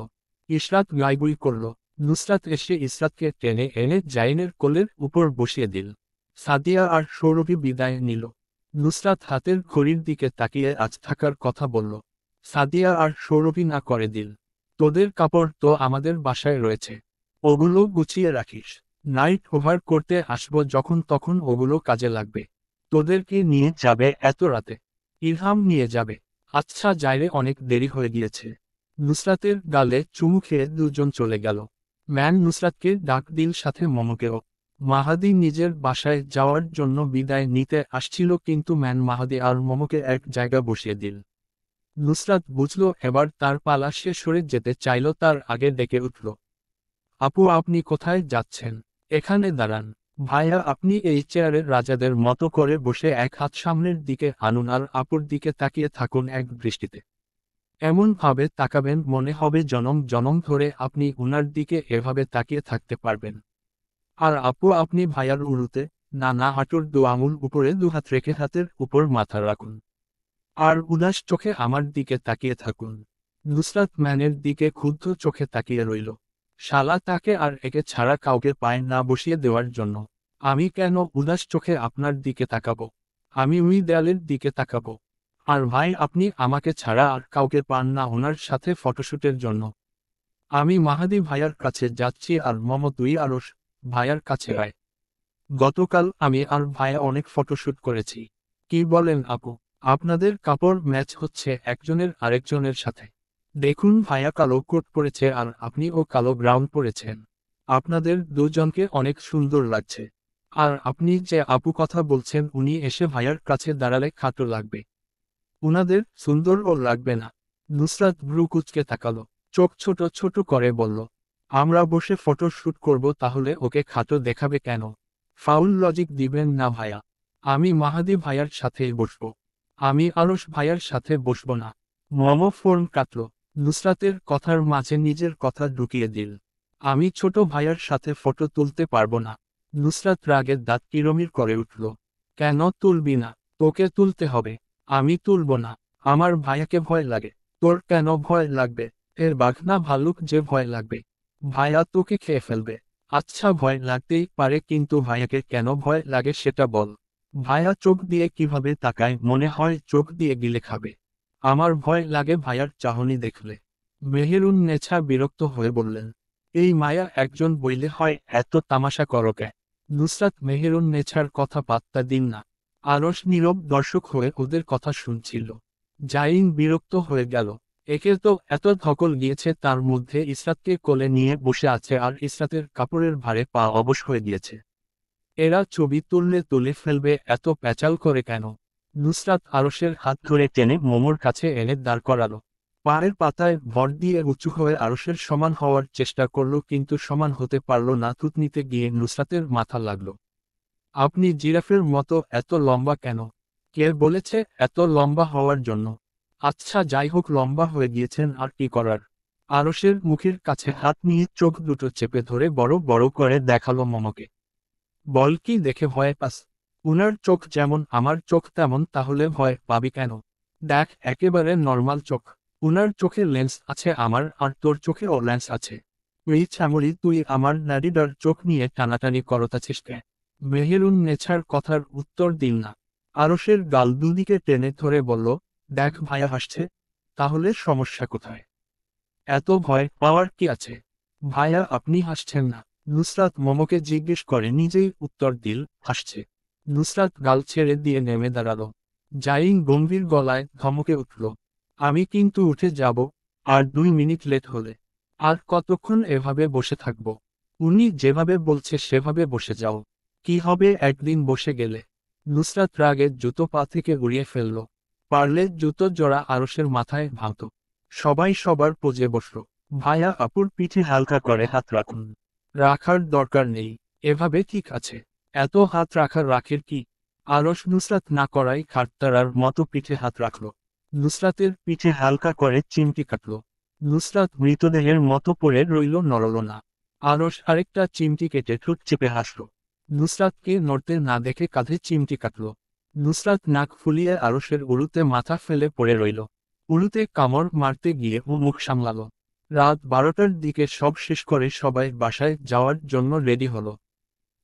ইশরাত গাইগুই করল। নুসরাত এসে ইসরাতকে টেনে এনে জাইনের কোলের উপর বসিয়ে দিল। সাদিয়া আর সৌরভী বিদায় নিল। নুসরাত হাতের ঘড়ির দিকে তাকিয়ে আজ থাকার কথা বলল। সাদিয়া আর সৌরভী না করে দিল। তোদের কাপড় তো আমাদের বাসায় রয়েছে, ওগুলো গুছিয়ে রাখিস। নাইট ওভার করতে আসবো যখন তখন ওগুলো কাজে লাগবে। তোদেরকে নিয়ে যাবে এত রাতে? ইরহাম নিয়ে যাবে। আচ্ছা যাইরে, অনেক দেরি হয়ে গিয়েছে। নুসরাতের গালে চুমু খেয়ে দুজন চলে গেল। ম্যান নুসরাতকে ডাক দিল, সাথে মমকেও। মাহাদি নিজের বাসায় যাওয়ার জন্য বিদায় নিতে আসছিল কিন্তু ম্যান মাহাদি আর মমকে এক জায়গা বসিয়ে দিল। নুসরাত বুঝল এবার তার পালা, সে সরে যেতে চাইল তার আগে ডেকে উঠল। আপু আপনি কোথায় যাচ্ছেন? এখানে দাঁড়ান। ভাইয়া আপনি এই চেয়ারের রাজাদের মতো করে বসে এক হাত সামনের দিকে আনুন আর আপুর দিকে তাকিয়ে থাকুন এক দৃষ্টিতে। এমন ভাবে তাকাবেন মনে হবে জনম জনম ধরে আপনি উনার দিকে এভাবে তাকিয়ে থাকতে পারবেন। আর আপু আপনি ভাইয়ার উরুতে, না না হাঁটুর দু আঙুল উপরে দুহাত রেখে হাতের উপর মাথা রাখুন। আর উদাস চোখে আমার দিকে তাকিয়ে থাকুন। নুসরাত ম্যানের দিকে ক্ষুব্ধ চোখে তাকিয়ে রইল। শালা তাকে আর একে ছাড়া কাউকে পায় না বসিয়ে দেওয়ার জন্য। আমি কেন উদাস চোখে আপনার দিকে তাকাবো? আমি ওই দেয়ালের দিকে তাকাবো। আর ভাই আপনি আমাকে ছাড়া আর কাউকে পান না ওনার সাথে ফটোশ্যুটের জন্য। আমি মাহাদি ভাইয়ার কাছে যাচ্ছি আর তুই আরশ ভাইয়ার কাছে আয়। গতকাল আমি আর ভাইয়া অনেক ফটোশ্যুট করেছি। কি বলেন আপু? আপনাদের কাপড় ম্যাচ হচ্ছে একজনের আরেকজনের সাথে। দেখুন ভাইয়া কালো কোট পরেছে আর আপনিও কালো ব্রাউন পরেছেন। আপনাদের দুজনকে অনেক সুন্দর লাগছে। আর আপনি যে আপু কথা বলছেন উনি এসে ভাইয়ার কাছে দাঁড়ালে খাটো লাগবে। উনাদের সুন্দর ও লাগবে না। নুসরাত ভ্রু কুঁচকে তাকালো, চোখ ছোট ছোট করে বলল, আমরা বসে ফটো শুট করব তাহলে ওকে খাটো দেখাবে কেন? ফাউল লজিক দিবেন না ভাইয়া। আমি মাহাদি ভাইয়ার সাথেই বসব। আমি আরশ ভাইয়ার সাথে বসব না। ফোন কাটল। নুসরাতের কথার মাঝে নিজের কথা ঢুকিয়ে দিল। আমি ছোট ভাইয়ার সাথে ফটো তুলতে পারবো না। নুসরাত রাগের দাঁত কিরমির করে উঠল। কেন তুলবি না? তোকে তুলতে হবে। আমি তুলব না। আমার ভাইয়াকে ভয় লাগে। তোর কেন ভয় লাগবে? এর বাঘ না ভালুক যে ভয় লাগবে? ভাইয়া তোকে খেয়ে ফেলবে। আচ্ছা ভয় লাগতেই পারে কিন্তু ভাইয়াকে কেন ভয় লাগে সেটা বল। ভাইয়া চোখ দিয়ে কিভাবে তাকায় মনে হয় চোখ দিয়ে গিলে খাবে। আমার ভয় লাগে ভাইয়ার চাহনি দেখলে। মেহেরুন নেছা বিরক্ত হয়ে বললেন, এই মায়া একজন বইলে হয় এত তামাশা করকে? নুসরাত মেহেরুন নেছার কথা পাত্তা দিন না। আরশ নীরব দর্শক হয়ে ওদের কথা শুনছিল। জাইন বিরক্ত হয়ে গেল। একে তো এত ধকল গিয়েছে তার মধ্যে ইসরাতকে কোলে নিয়ে বসে আছে আর ইসরাতের কাপড়ের ভারে পা অবশ হয়ে গিয়েছে। এরা ছবি তুললে তুলে ফেলবে এত প্যাচাল করে কেন? নুসরাত আরশের হাত ধরে টেনে মোমোর কাছে এনে দাঁড় করালো। পায়ের পাতায় ভর দিয়ে উঁচু হয়ে আরশের সমান হওয়ার চেষ্টা করল কিন্তু সমান হতে পারল না। থুতনিতে গিয়ে নুসরাতের মাথা লাগলো। আপনি জিরাফের মতো এত লম্বা কেন? কে বলেছে এত লম্বা হওয়ার জন্য? আচ্ছা যাই হোক লম্বা হয়ে গিয়েছেন আর কি করার? আরশের মুখের কাছে হাত নিয়ে চোখ দুটো চেপে ধরে বড় বড় করে দেখালো মোমোকে। বল কি দেখে ভয় পাস? উনার চোখ যেমন আমার চোখ তেমন তাহলে ভয় পাবি কেন? দেখ একেবারে নর্মাল চোখ। উনার চোখে লেন্স আছে আমার আর তোর চোখেও লেন্স আছে। এই ছামড়ি তুই আমার নারীডার চোখ নিয়ে টানাটানি করতাছিস কে? মেহেরুন নেছার কথার উত্তর দিল না। আরশের গাল দুদিকে টেনে ধরে বলল, দেখ ভাইয়া হাসছে। তাহলে সমস্যা কোথায়? এত ভয় পাওয়ার কি আছে? ভাইয়া আপনি হাসছেন না। নুসরাত মোমোকে জিজ্ঞেস করে নিজেই উত্তর দিল, হাসছে। নুসরাত গাল ছেড়ে দিয়ে নেমে দাঁড়ালো। জাইন গম্ভীর গলায় ধমকে উঠল, আমি কিন্তু উঠে যাব। আর 2 মিনিট লেট হলে? আর কতক্ষণ এভাবে বসে থাকব? উনি যেভাবে বলছে সেভাবে বসে যাও। কি হবে একদিন বসে গেলে? নুসরাত রাগে জুতো পা থেকে উড়িয়ে ফেলল। পারলে জুতো জোড়া আরশের মাথায় ভাঙত। সবাই সবার পোজে বসল। ভাইয়া আপুর পিঠে হালকা করে হাত রাখুন। রাখার দরকার নেই। এভাবে ঠিক আছে। এত হাত রাখার রাখের কি? আরশ নুসরাত না করাই খাটতারার মতো পিঠে হাত রাখল। নুসরাতের পিঠে হালকা করে চিমটি কাটল। নুসরাত মৃতদেহের মতো পড়ে রইল, নড়ল না। আরশ আরেকটা চিমটি কেটে ঠোঁট চেপে হাসল। নুসরাতকে নড়তে না দেখে কাঁধে চিমটি কাটল। নুসরাত নাক ফুলিয়ে আরশের উড়ুতে মাথা ফেলে পড়ে রইল। উড়ুতে কামড় মারতে গিয়ে ও মুখ সামলাল। রাত 12টার দিকে সব শেষ করে সবাই বাসায় যাওয়ার জন্য রেডি হলো।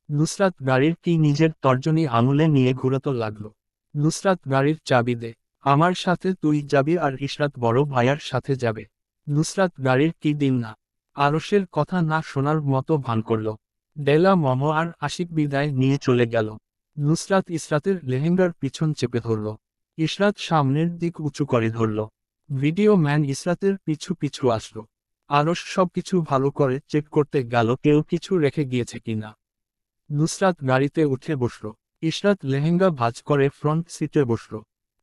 নুসরাত গাড়ির কি নিজের তর্জনী আঙুলে নিয়ে ঘুরাতে লাগলো। নুসরাত গাড়ির চাবি দে। আমার সাথে তুই যাবি আর ইশরাত বড় ভাইয়ার সাথে যাবে। নুসরাত গাড়ির কি দিন না। আরশের কথা না শোনার মতো ভান করল। ডেলা মোমো আর আশিক বিদায় নিয়ে চলে গেল। নুসরাত ইশরাতের লেহেঙ্গার পিছন চেপে ধরল। ইশরাত সামনের দিক উঁচু করে ধরল। ভিডিও ম্যান ইশরাতের পিছু পিছু আসলো। আরশ সবকিছু ভালো করে চেক করতে গেল কেউ কিছু রেখে গিয়েছে কিনা। নুসরাত গাড়িতে উঠে বসল। ইশরাত লেহেঙ্গা ভাঁজ করে ফ্রন্ট সিটে বসল।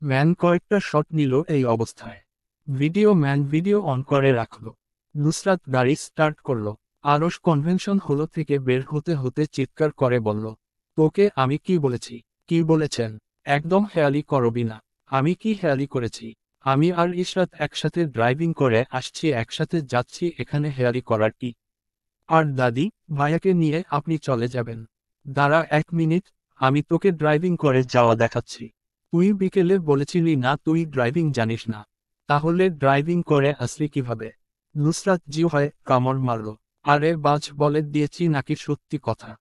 ম্যান কয়েকটা শট নিল এই অবস্থায়। ভিডিও ম্যান ভিডিও অন করে রাখল। নুসরাত গাড়ি স্টার্ট করল। আরশ কনভেনশন হল থেকে বের হতে হতে চিৎকার করে বলল, তোকে আমি কি বলেছি? কি বলেছেন? একদম হেয়ালি করবি না। আমি কি হেয়ালি করেছি? আমি আর ইশরাত একসাথে ড্রাইভিং করে আসছি, একসাথে যাচ্ছি, এখানে হেয়ালি করার কি? আর দাদি ভাইয়াকে নিয়ে আপনি চলে যাবেন? দাঁড়া 1 মিনিট, আমি তোকে ড্রাইভিং করে যাওয়া দেখাচ্ছি। তুই বিকেলে বলেছিলি না তুই ড্রাইভিং জানিস না? তাহলে ড্রাইভিং করে আসলি কিভাবে? নুসরাত জি হয় কামড় মারল। আরে বাজ বলে দিয়েছি নাকি সত্যি কথা?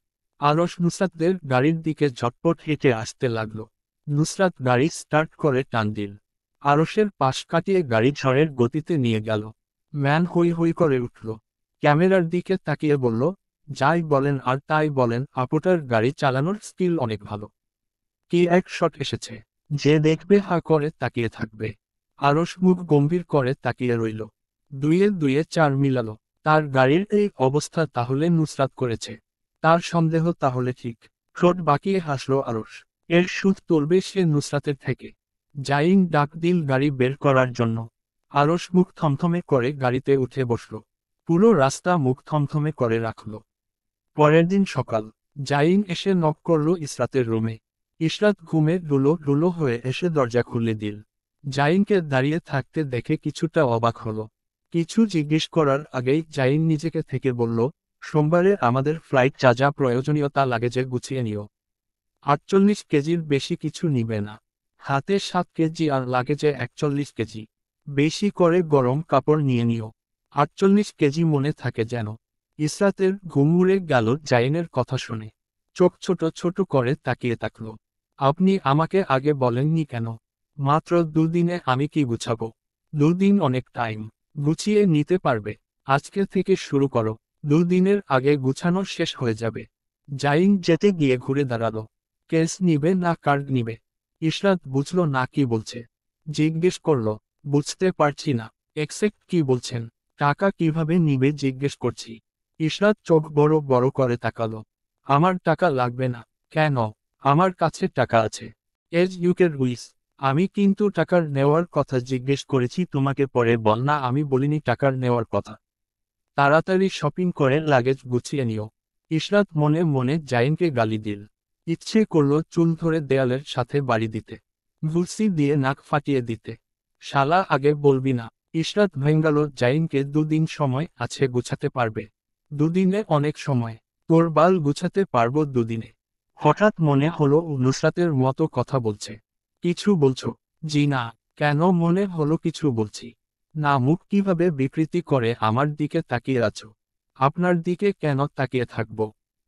আরশ নুসরাতদের গাড়ির দিকে ঝটপট হেঁটে আসতে লাগলো। নুসরাত গাড়ি স্টার্ট করে টান দিল। আরশের পাশ কাটিয়ে গাড়ি ঝড়ের গতিতে নিয়ে গেল। ম্যান হই হই করে উঠল। ক্যামেরার দিকে তাকিয়ে বলল, যাই বলেন আর তাই বলেন, আপুটার গাড়ি চালানোর স্কিল অনেক ভালো। কি এক শট এসেছে, যে দেখবে হা করে তাকিয়ে থাকবে। আরশ মুখ গম্ভীর করে তাকিয়ে রইল। দুইয়ে দুইয়ে চার মিলালো। তার গাড়ির এই অবস্থা তাহলে নুসরাত করেছে। তার সন্দেহ তাহলে ঠিক। ঠোঁট বাঁকিয়ে হাসল আরশ। এর সুদ তুলবে সে নুসরাতের থেকে। জাইন ডাক দিল গাড়ি বের করার জন্য। আরশ মুখ থমথমে করে গাড়িতে উঠে বসল। পুরো রাস্তা মুখ থমথমে করে রাখল। পরের দিন সকাল, জাইন এসে নক করল ইসরাতের রুমে। ইসরাত ঘুমে লুলো হয়ে এসে দরজা খুলে দিল। জাইনকে দাঁড়িয়ে থাকতে দেখে কিছুটা অবাক হলো। কিছু জিজ্ঞেস করার আগেই জাইন নিজেকে থেকে বলল, সোমবারে আমাদের ফ্লাইট যা যা প্রয়োজনীয়তা লাগেজে গুছিয়ে নিও। 48 কেজির বেশি কিছু নিবে না। হাতে 7 কেজি আর লাগেজে 41 কেজি। বেশি করে গরম কাপড় নিয়ে নিও। 48 কেজি মনে থাকে যেন। ইসরাতের ঘুম উড়ে গেল জাইনের কথা শুনে। চোখ ছোট ছোট করে তাকিয়ে তাকল। আপনি আমাকে আগে বলেননি কেন? মাত্র 2 দিনে আমি কি গুছাবো? 2 দিন অনেক টাইম। গুছিয়ে নিতে পারবে। আজকে থেকে শুরু করো। 2 দিনের আগে গুছানো শেষ হয়ে যাবে। জাইন যেতে গিয়ে ঘুরে দাঁড়ালো। কেস নিবে না কার্ড নিবে? ইশরাত বুঝল না কি বলছে। জিজ্ঞেস করল, বুঝতে পারছি না। এক্সেক্ট কি বলছেন? টাকা কিভাবে নিবে জিজ্ঞেস করছি। ইশরাত চোখ বড় বড় করে তাকালো। আমার টাকা লাগবে না। কেন? আমার কাছে টাকা আছে। এজ ইউকের রুইস। আমি কিন্তু টাকার নেওয়ার কথা জিজ্ঞেস করেছি তোমাকে, পরে বল না আমি বলিনি টাকার নেওয়ার কথা। তাড়াতাড়ি শপিং করে লাগেজ গুছিয়ে নিও। ইশরাত মনে মনে জাইনকে গালি দিল। ইচ্ছে করল চুল ধরে দেয়ালের সাথে বাড়ি দিতে। ঘুরসি দিয়ে নাক ফাটিয়ে দিতে। শালা আগে বলবি না। ইশরাত ভেঙ্গাল জাইনকে। 2 দিন সময় আছে, গুছাতে পারবে। 2 দিনে অনেক সময়। তোর বাল গুছাতে পারবো 2 দিনে। হঠাৎ মনে হলো নুসরাতের মতো কথা বলছে। কিছু বলছো? জি না। কেন মনে হলো কিছু বলছি? না, মুখ কিভাবে বিকৃতি করে আমার দিকে তাকিয়ে আছো? আপনার দিকে কেন তাকিয়ে থাকবো?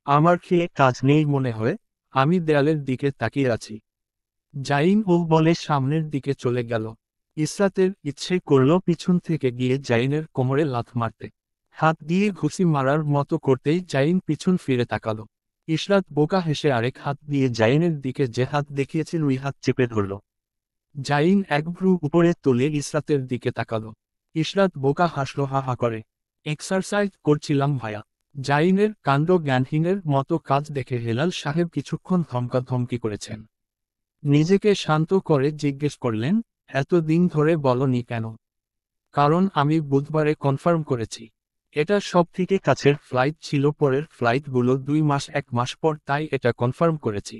আমার খেয়ে কাজ নেই মনে হয়? আমি দেয়ালের দিকে তাকিয়ে আছি। জাইন ও বলে সামনের দিকে চলে গেল। ইসরাতের ইচ্ছে করল পিছন থেকে গিয়ে জাইনের কোমরে লাথ মারতে। হাত দিয়ে ঘুষি মারার মতো করতেই জাইন পিছন ফিরে তাকালো। ইশরাত বোকা হেসে আরেক হাত দিয়ে জাইনের দিকে যে হাত দেখিয়েছিল ওই হাত চেপে ধরল। জাইন এক ভ্রু উপরে তুলে ইসরাতের দিকে তাকালো। ইশরাত বোকা হাসল হা হা করে। এক্সারসাইজ করছিলাম ভায়া। জাইনের কাণ্ড জ্ঞানহীনের মতো কাজ দেখে হেলাল সাহেব কিছুক্ষণ ধমকাধমকি করেছেন। নিজেকে শান্ত করে জিজ্ঞেস করলেন, এতদিন ধরে বলনি কেন? কারণ আমি বুধবারে কনফার্ম করেছি। এটা সবথেকে কাছের ফ্লাইট ছিল, পরের ফ্লাইটগুলো 2 মাস 1 মাস পর, তাই এটা কনফার্ম করেছি।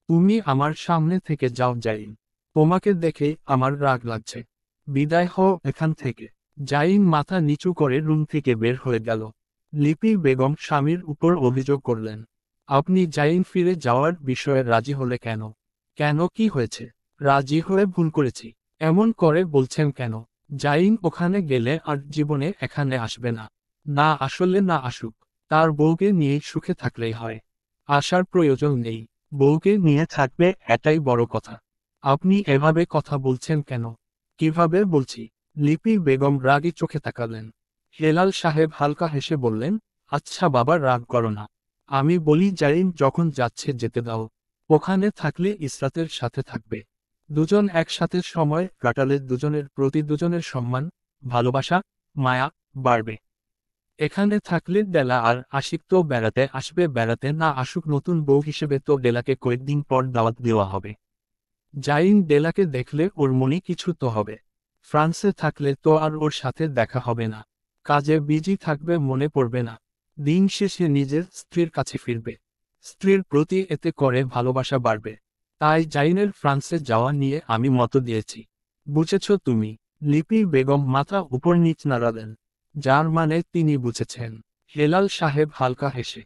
তুমি আমার সামনে থেকে যাও জাইন। তোমাকে দেখে আমার রাগ লাগছে। বিদায় হও এখান থেকে। জাইন মাথা নিচু করে রুম থেকে বের হয়ে গেল। লিপি বেগম স্বামীর উপর অভিযোগ করলেন, আপনি জাইন ফিরে যাওয়ার বিষয়ে রাজি হলে কেন? কেন, কি হয়েছে? রাজি হয়ে ভুল করেছি এমন করে বলছেন কেন? জাইন ওখানে গেলে আর জীবনে এখানে আসবে না। না আসলে না আসুক। তার বউকে নিয়ে সুখে থাকলেই হয়। আসার প্রয়োজন নেই। বউকে নিয়ে থাকবে, এটাই বড় কথা। আপনি এভাবে কথা বলছেন কেন? কিভাবে বলছি? লিপি বেগম রাগী চোখে তাকালেন। হেলাল সাহেব হালকা হেসে বললেন, আচ্ছা বাবা রাগ করো না। আমি বলি জাইন যখন যাচ্ছে যেতে দাও। ওখানে থাকলে ইসরাতের সাথে থাকবে। দুজন একসাথে সময় কাটালে দুজনের প্রতি দুজনের সম্মান, ভালোবাসা, মায়া বাড়বে। এখানে থাকলে ডেলা আর আশিক তো বেড়াতে আসবে, বেড়াতে না আসুক নতুন বউ হিসেবে তো ডেলাকে কয়েকদিন পর দাওয়াত দেওয়া হবে। জাইন ডেলাকে দেখলে ওর মনে কিছু তো হবে। ফ্রান্সে থাকলে তো আর ওর সাথে দেখা হবে না। কাজে বিজি থাকবে, মনে পড়বে না। দিন শেষে নিজের স্ত্রীর কাছে ফিরবে। স্ত্রীর প্রতি এতে করে ভালোবাসা বাড়বে। তাই জাইনের ফ্রান্সে যাওয়া নিয়ে আমি মত দিয়েছি। বুঝেছ তুমি? লিপি বেগম মাথা উপর নিচ নাড়ালেন। যার মানে তিনি বুঝেছেন। হেলাল সাহেব হালকা হেসে